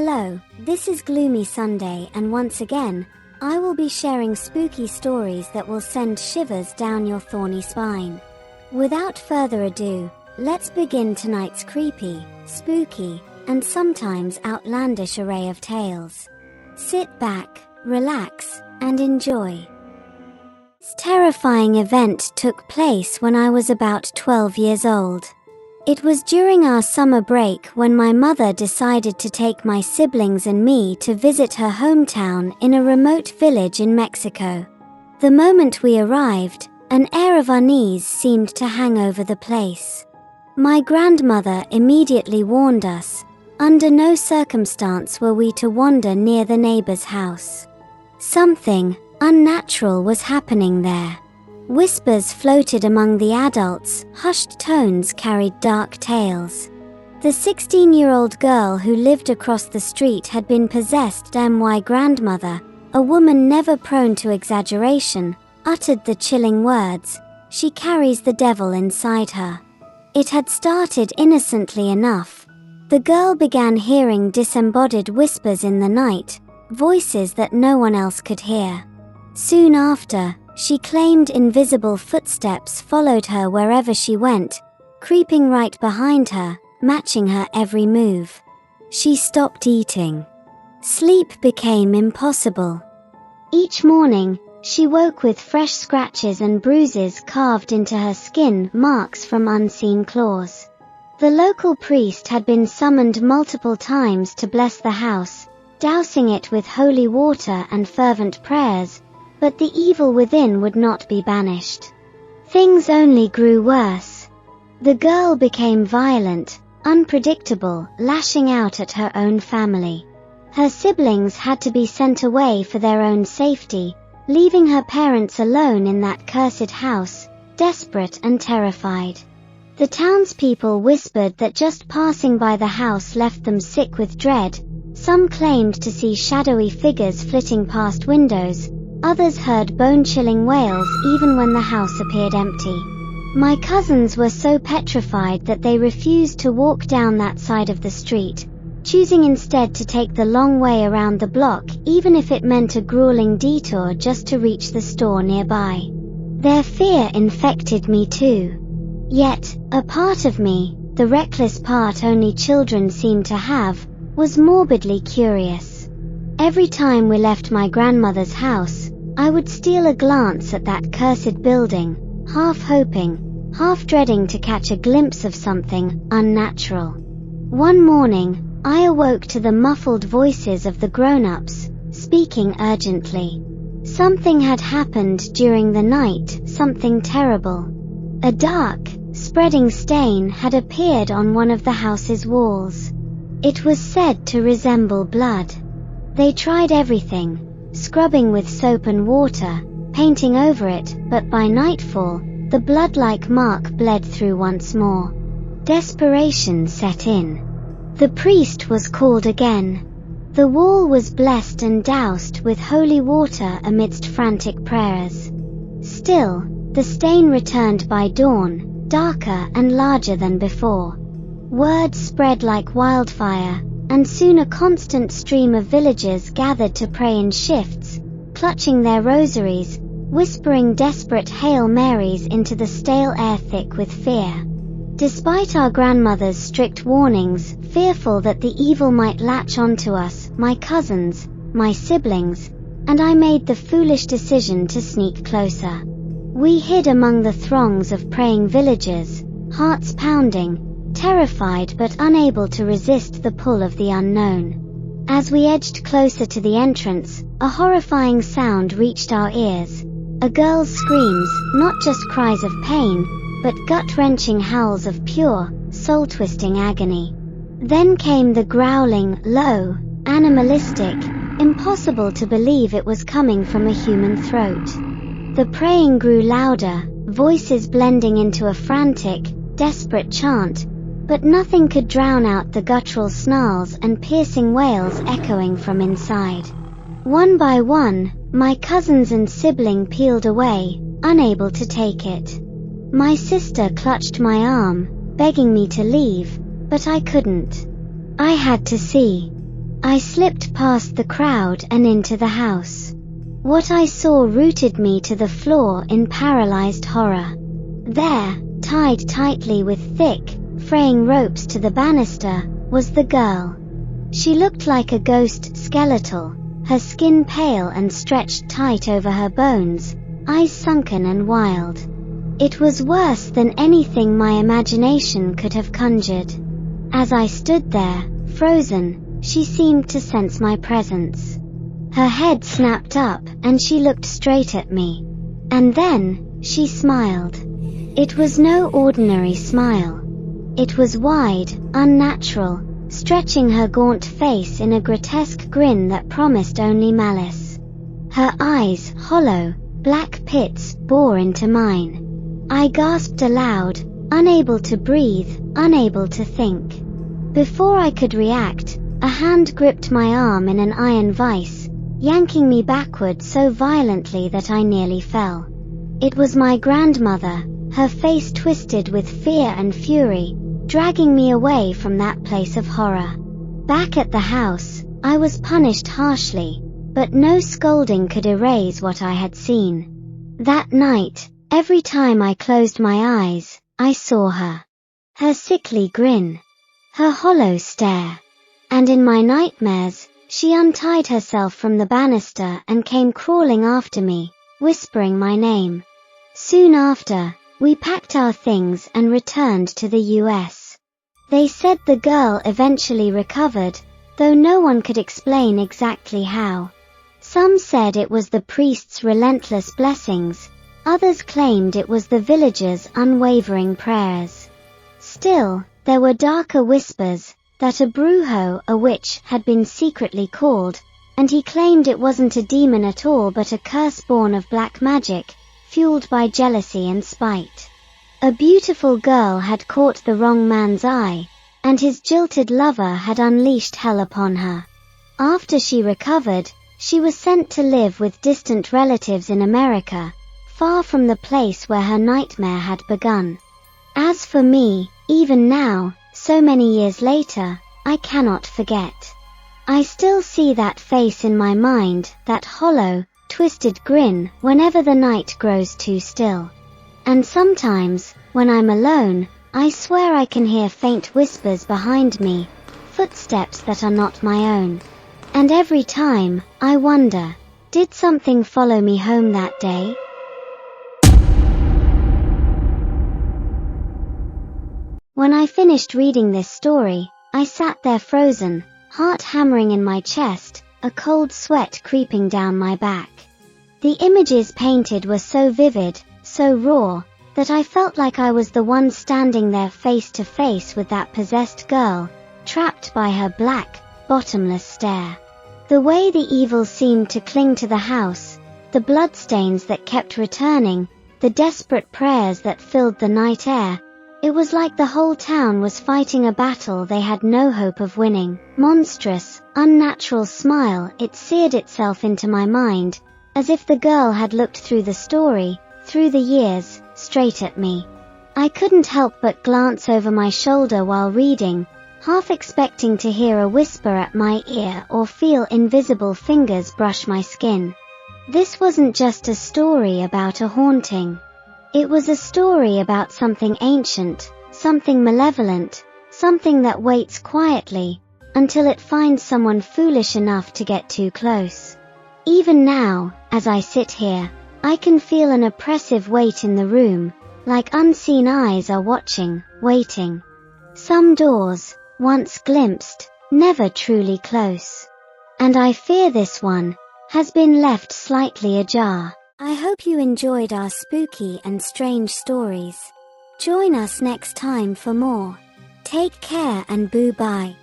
Hello, this is Gloomy Sunday, and once again, I will be sharing spooky stories that will send shivers down your thorny spine. Without further ado, let's begin tonight's creepy, spooky, and sometimes outlandish array of tales. Sit back, relax, and enjoy. This terrifying event took place when I was about 12 years old. It was during our summer break when my mother decided to take my siblings and me to visit her hometown in a remote village in Mexico. The moment we arrived, an air of unease seemed to hang over the place. My grandmother immediately warned us, under no circumstance were we to wander near the neighbor's house. Something unnatural was happening there. Whispers floated among the adults, hushed tones carried dark tales. The 16-year-old girl who lived across the street had been possessed. My grandmother, a woman never prone to exaggeration, uttered the chilling words, "She carries the devil inside her." It had started innocently enough. The girl began hearing disembodied whispers in the night, voices that no one else could hear. Soon after, she claimed invisible footsteps followed her wherever she went, creeping right behind her, matching her every move. She stopped eating. Sleep became impossible. Each morning, she woke with fresh scratches and bruises carved into her skin, marks from unseen claws. The local priest had been summoned multiple times to bless the house, dousing it with holy water and fervent prayers, but the evil within would not be banished. Things only grew worse. The girl became violent, unpredictable, lashing out at her own family. Her siblings had to be sent away for their own safety, leaving her parents alone in that cursed house, desperate and terrified. The townspeople whispered that just passing by the house left them sick with dread. Some claimed to see shadowy figures flitting past windows. Others heard bone-chilling wails even when the house appeared empty. My cousins were so petrified that they refused to walk down that side of the street, choosing instead to take the long way around the block, even if it meant a grueling detour just to reach the store nearby. Their fear infected me too. Yet, a part of me, the reckless part only children seem to have, was morbidly curious. Every time we left my grandmother's house, I would steal a glance at that cursed building, half hoping, half dreading to catch a glimpse of something unnatural. One morning, I awoke to the muffled voices of the grown-ups, speaking urgently. Something had happened during the night, something terrible. A dark, spreading stain had appeared on one of the house's walls. It was said to resemble blood. They tried everything, scrubbing with soap and water, painting over it, but by nightfall, the blood-like mark bled through once more. Desperation set in. The priest was called again. The wall was blessed and doused with holy water amidst frantic prayers. Still, the stain returned by dawn, darker and larger than before. Word spread like wildfire, and soon a constant stream of villagers gathered to pray in shifts, clutching their rosaries, whispering desperate Hail Marys into the stale air thick with fear. Despite our grandmother's strict warnings, fearful that the evil might latch onto us, my cousins, my siblings, and I made the foolish decision to sneak closer. We hid among the throngs of praying villagers, hearts pounding, terrified but unable to resist the pull of the unknown. As we edged closer to the entrance, a horrifying sound reached our ears. A girl's screams, not just cries of pain, but gut-wrenching howls of pure, soul-twisting agony. Then came the growling, low, animalistic, impossible to believe it was coming from a human throat. The praying grew louder, voices blending into a frantic, desperate chant, but nothing could drown out the guttural snarls and piercing wails echoing from inside. One by one, my cousins and sibling peeled away, unable to take it. My sister clutched my arm, begging me to leave, but I couldn't. I had to see. I slipped past the crowd and into the house. What I saw rooted me to the floor in paralyzed horror. There, tied tightly with thick, fraying ropes to the banister, was the girl. She looked like a ghost skeletal, her skin pale and stretched tight over her bones, eyes sunken and wild. It was worse than anything my imagination could have conjured. As I stood there, frozen, she seemed to sense my presence. Her head snapped up and she looked straight at me. And then, she smiled. It was no ordinary smile. It was wide, unnatural, stretching her gaunt face in a grotesque grin that promised only malice. Her eyes, hollow, black pits, bore into mine. I gasped aloud, unable to breathe, unable to think. Before I could react, a hand gripped my arm in an iron vice, yanking me backward so violently that I nearly fell. It was my grandmother, her face twisted with fear and fury, dragging me away from that place of horror. Back at the house, I was punished harshly, but no scolding could erase what I had seen. That night, every time I closed my eyes, I saw her. Her sickly grin. Her hollow stare. And in my nightmares, she untied herself from the banister and came crawling after me, whispering my name. Soon after, we packed our things and returned to the US. They said the girl eventually recovered, though no one could explain exactly how. Some said it was the priest's relentless blessings, others claimed it was the villagers' unwavering prayers. Still, there were darker whispers, that a brujo, a witch, had been secretly called, and he claimed it wasn't a demon at all but a curse born of black magic, fueled by jealousy and spite. A beautiful girl had caught the wrong man's eye, and his jilted lover had unleashed hell upon her. After she recovered, she was sent to live with distant relatives in America, far from the place where her nightmare had begun. As for me, even now, so many years later, I cannot forget. I still see that face in my mind, that hollow, twisted grin, whenever the night grows too still. And sometimes, when I'm alone, I swear I can hear faint whispers behind me, footsteps that are not my own. And every time, I wonder, did something follow me home that day? When I finished reading this story, I sat there frozen, heart hammering in my chest, a cold sweat creeping down my back. The images painted were so vivid, so raw, that I felt like I was the one standing there face to face with that possessed girl, trapped by her black, bottomless stare. The way the evil seemed to cling to the house, the bloodstains that kept returning, the desperate prayers that filled the night air, it was like the whole town was fighting a battle they had no hope of winning. Monstrous, unnatural smile, it seared itself into my mind, as if the girl had looked through the story, through the years, straight at me. I couldn't help but glance over my shoulder while reading, half expecting to hear a whisper at my ear or feel invisible fingers brush my skin. This wasn't just a story about a haunting. It was a story about something ancient, something malevolent, something that waits quietly, until it finds someone foolish enough to get too close. Even now, as I sit here, I can feel an oppressive weight in the room, like unseen eyes are watching, waiting. Some doors, once glimpsed, never truly close. And I fear this one has been left slightly ajar. I hope you enjoyed our spooky and strange stories. Join us next time for more. Take care and boo-bye.